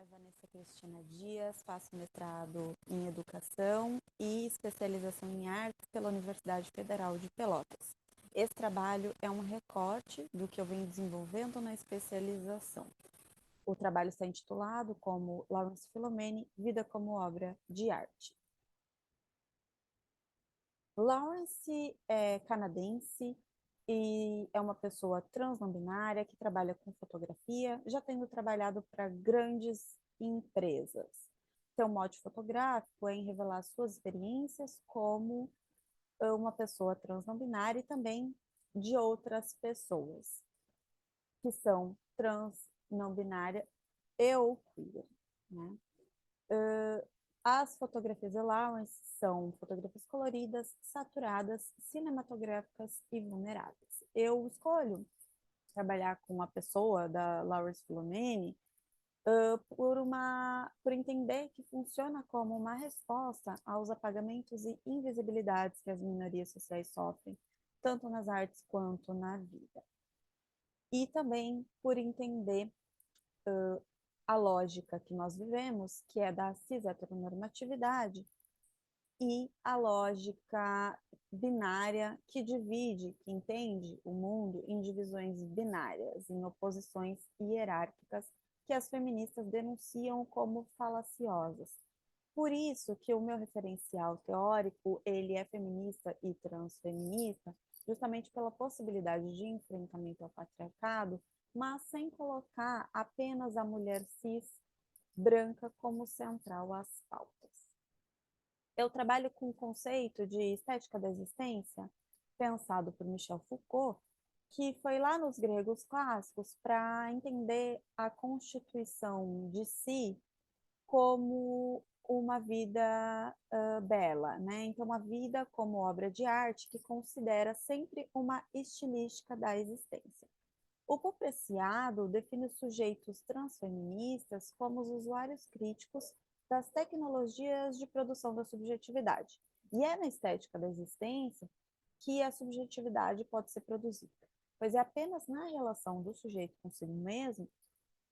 Vanessa Cristina Dias, faço mestrado em Educação e especialização em Artes pela Universidade Federal de Pelotas. Esse trabalho é um recorte do que eu venho desenvolvendo na especialização. O trabalho está intitulado como Lawrence Philomene, Vida como Obra de Arte. Lawrence é canadense e é uma pessoa trans não binária que trabalha com fotografia, já tendo trabalhado para grandes empresas. Seu mote fotográfico é em revelar suas experiências como uma pessoa trans não binária e também de outras pessoas que são trans não binária e ou queer, né? As fotografias de Lawrence são fotografias coloridas, saturadas, cinematográficas e vulneráveis. Eu escolho trabalhar com uma pessoa da Lawrence Philomene por entender que funciona como uma resposta aos apagamentos e invisibilidades que as minorias sociais sofrem, tanto nas artes quanto na vida. E também por entender a lógica que nós vivemos, que é da cis-heteronormatividade, e a lógica binária que divide, que entende o mundo em divisões binárias, em oposições hierárquicas, que as feministas denunciam como falaciosas. Por isso que o meu referencial teórico, ele é feminista e transfeminista, justamente pela possibilidade de enfrentamento ao patriarcado, mas sem colocar apenas a mulher cis branca como central às pautas. Eu trabalho com o conceito de estética da existência, pensado por Michel Foucault, que foi lá nos gregos clássicos para entender a constituição de si como uma vida bela, né? Então, a vida como obra de arte que considera sempre uma estilística da existência. O Popreciado define os sujeitos transfeministas como os usuários críticos das tecnologias de produção da subjetividade. E é na estética da existência que a subjetividade pode ser produzida, pois é apenas na relação do sujeito consigo mesmo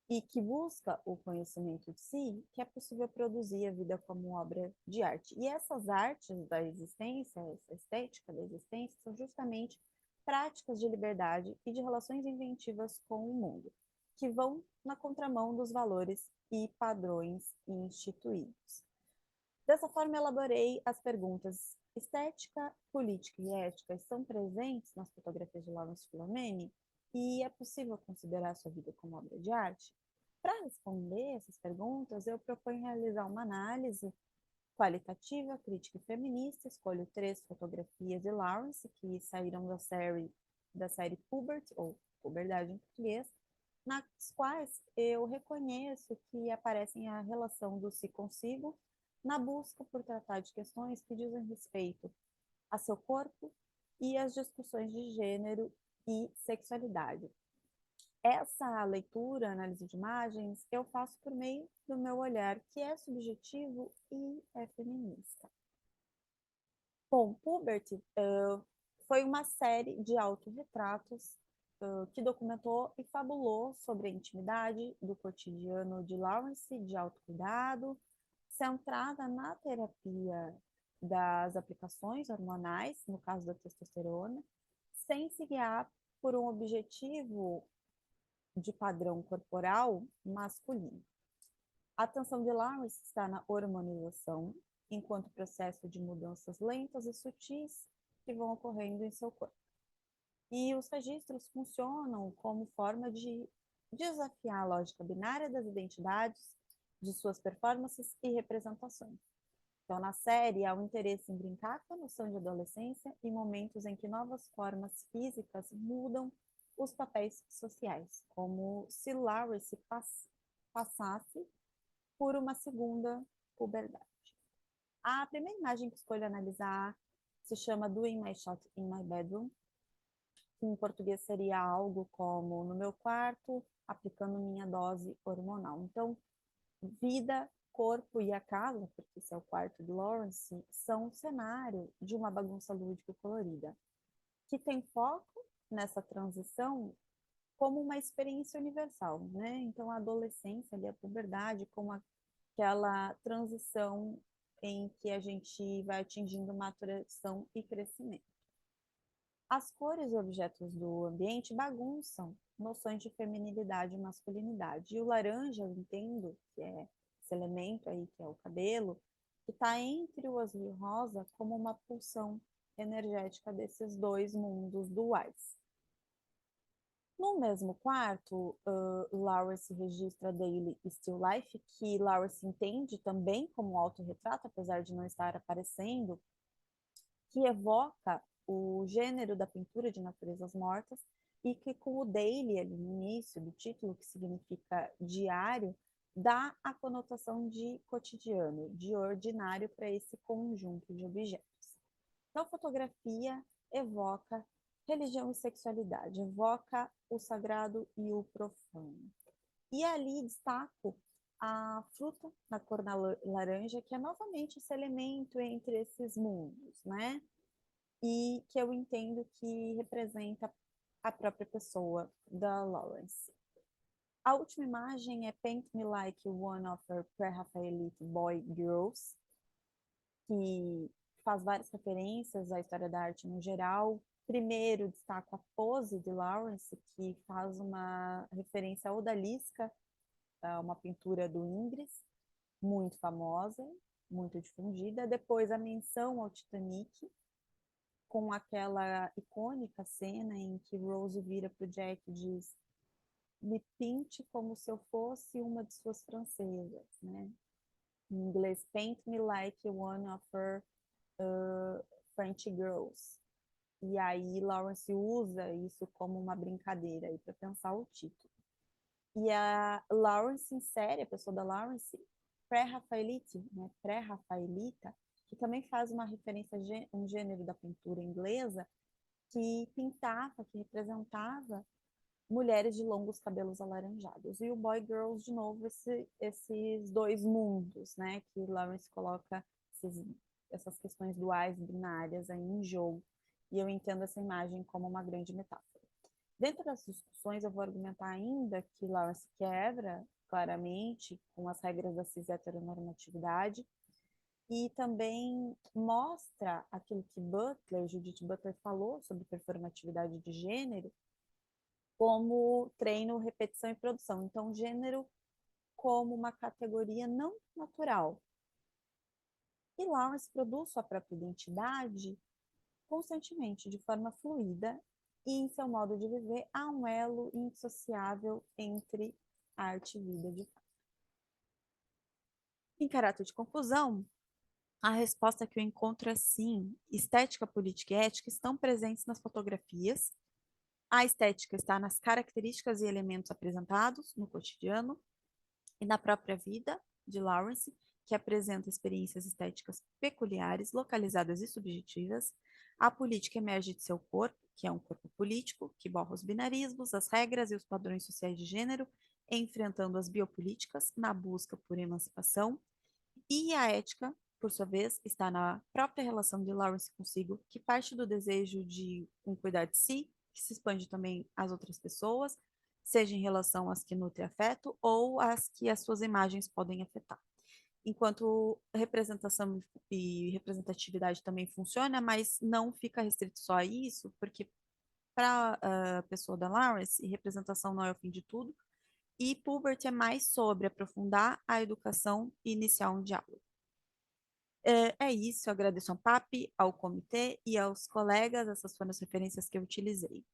e que busca o conhecimento de si que é possível produzir a vida como obra de arte. E essas artes da existência, essa estética da existência, são justamente práticas de liberdade e de relações inventivas com o mundo, que vão na contramão dos valores e padrões instituídos. Dessa forma, elaborei as perguntas: estética, política e ética estão presentes nas fotografias de Lawrence Philomene? E é possível considerar sua vida como obra de arte? Para responder essas perguntas, eu proponho realizar uma análise qualitativa, crítica e feminista. Escolho 3 fotografias de Lawrence que saíram da série Pubert, ou Puberdade em português, nas quais eu reconheço que aparecem a relação do si consigo na busca por tratar de questões que dizem respeito a seu corpo e as discussões de gênero e sexualidade. Essa leitura, análise de imagens, eu faço por meio do meu olhar, que é subjetivo e é feminista. Bom, Pubert foi uma série de autorretratos que documentou e fabulou sobre a intimidade do cotidiano de Lawrence, de autocuidado, centrada na terapia das aplicações hormonais, no caso da testosterona, sem se guiar por um objetivo de padrão corporal masculino. A atenção de Lawrence está na hormonização, enquanto processo de mudanças lentas e sutis que vão ocorrendo em seu corpo. E os registros funcionam como forma de desafiar a lógica binária das identidades, de suas performances e representações. Então, na série, há um interesse em brincar com a noção de adolescência e momentos em que novas formas físicas mudam os papéis sociais, como se Lawrence passasse por uma segunda puberdade. A primeira imagem que escolho analisar se chama Doing My Shot in My Bedroom, que em português seria algo como no meu quarto, aplicando minha dose hormonal. Então, vida, corpo e a casa, porque esse é o quarto de Lawrence, são um cenário de uma bagunça lúdica e colorida, que tem foco nessa transição como uma experiência universal, né? Então, a adolescência, ali, a puberdade, como aquela transição em que a gente vai atingindo maturação e crescimento. As cores e objetos do ambiente bagunçam noções de feminilidade e masculinidade. E o laranja, eu entendo, que é esse elemento aí, que é o cabelo, que está entre o azul e o rosa como uma pulsão energética desses dois mundos duais. No mesmo quarto, Lawrence registra Daily Still Life, que Lawrence entende também como autorretrato, apesar de não estar aparecendo, que evoca o gênero da pintura de naturezas mortas e que com o daily ali no início do título, que significa diário, dá a conotação de cotidiano, de ordinário para esse conjunto de objetos. Então, fotografia evoca religião e sexualidade, evoca o sagrado e o profano. E ali destaco a fruta na cor laranja, que é novamente esse elemento entre esses mundos, né? E que eu entendo que representa a própria pessoa da Lawrence. A última imagem é Paint Me Like One of Her Pré-Raphaelite Boy Girls, que faz várias referências à história da arte no geral. Primeiro, destaco a pose de Lawrence, que faz uma referência à odalisca, uma pintura do Ingres, muito famosa, muito difundida. Depois, a menção ao Titanic, com aquela icônica cena em que Rose vira para o Jack e diz: me pinte como se eu fosse uma de suas francesas, né? Em inglês, paint me like one of her French girls. E aí Lawrence usa isso como uma brincadeira aí para pensar o título. E a Lawrence insere, a pessoa da Lawrence, pré-rafaelite, né? Pré-rafaelita, que também faz uma referência a um gênero da pintura inglesa que pintava, que representava mulheres de longos cabelos alaranjados. E o Boy Girls, de novo, esses dois mundos, né? Que Lawrence coloca essas questões duais, binárias aí em jogo. E eu entendo essa imagem como uma grande metáfora. Dentro das discussões, eu vou argumentar ainda que Lawrence quebra claramente com as regras da cis-heteronormatividade e também mostra aquilo que Judith Butler falou sobre performatividade de gênero, como treino, repetição e produção. Então, gênero como uma categoria não natural. E Lawrence produz sua própria identidade constantemente, de forma fluida, e em seu modo de viver há um elo indissociável entre arte e vida de fato. Em caráter de conclusão, a resposta que eu encontro é sim, estética, política e ética estão presentes nas fotografias. A estética está nas características e elementos apresentados no cotidiano e na própria vida de Lawrence, que apresenta experiências estéticas peculiares, localizadas e subjetivas. A política emerge de seu corpo, que é um corpo político, que borra os binarismos, as regras e os padrões sociais de gênero, enfrentando as biopolíticas na busca por emancipação. E a ética, por sua vez, está na própria relação de Lawrence consigo, que parte do desejo de um cuidar de si, que se expande também às outras pessoas, seja em relação às que nutrem afeto ou às que as suas imagens podem afetar. Enquanto representação e representatividade também funciona, mas não fica restrito só a isso, porque para a pessoa da Lawrence, representação não é o fim de tudo, e Pubert é mais sobre aprofundar a educação e iniciar um diálogo. É isso, eu agradeço ao PAP, ao comitê e aos colegas, essas foram as referências que eu utilizei.